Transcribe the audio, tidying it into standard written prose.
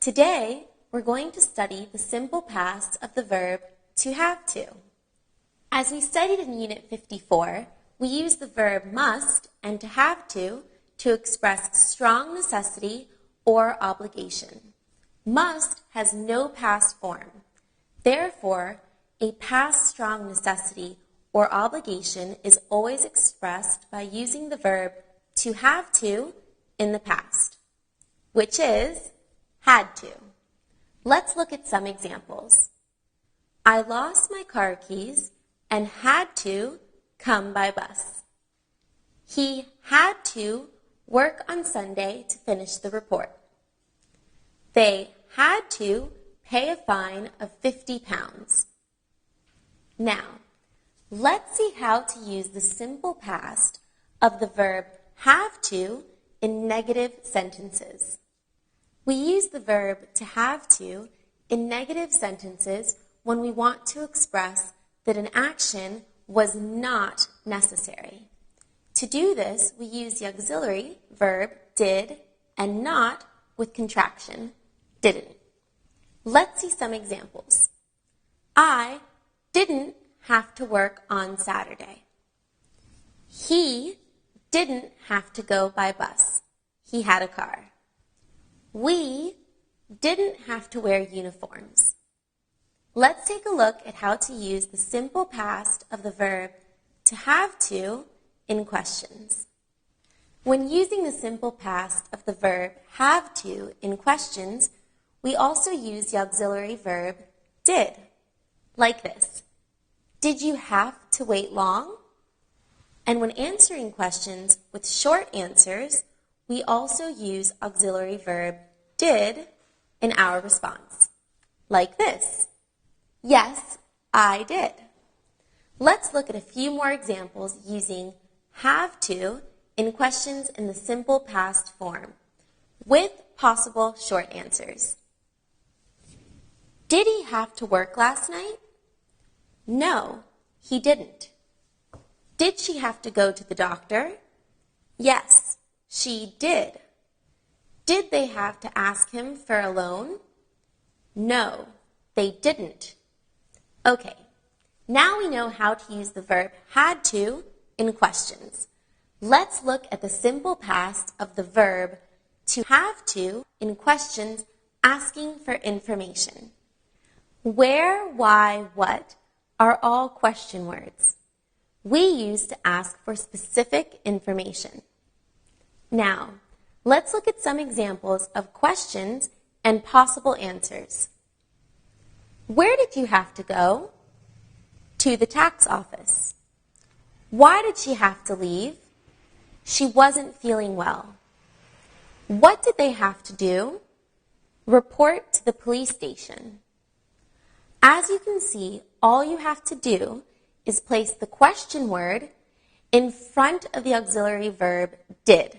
Today, we're going to study the simple past of the verb to have to. As we studied in Unit 54, we use the verb must and to have to express strong necessity or obligation. Must has no past form. Therefore, a past strong necessity or obligation is always expressed by using the verb to have to in the past, which is had to. Let's look at some examples. I lost my car keys and had to come by bus. He had to work on Sunday to finish the report. They had to pay a fine of £50. Now, let's see how to use the simple past of the verb have to in negative sentences. We use the verb to have to in negative sentences when we want to express that an action was not necessary. To do this, we use the auxiliary verb did and not with contraction, didn't. Let's see some examples. I didn't have to work on Saturday. He didn't have to go by bus. He had a car. We didn't have to wear uniforms. Let's take a look at how to use the simple past of the verb to have to in questions. When using the simple past of the verb have to in questions, we also use the auxiliary verb did, like this. Did you have to wait long? And when answering questions with short answers, we also use auxiliary verb did in our response, like this. Yes, I did. Let's look at a few more examples using have to in questions in the simple past form with possible short answers. Did he have to work last night? No, he didn't. Did she have to go to the doctor? Yes, she did. Did they have to ask him for a loan? No, they didn't. Okay, now we know how to use the verb had to in questions. Let's look at the simple past of the verb to have to in questions asking for information. Where, why, what are all question words we use to ask for specific information. Now, let's look at some examples of questions and possible answers. Where did you have to go? To the tax office. Why did she have to leave? She wasn't feeling well. What did they have to do? Report to the police station. As you can see, all you have to do is place the question word in front of the auxiliary verb did.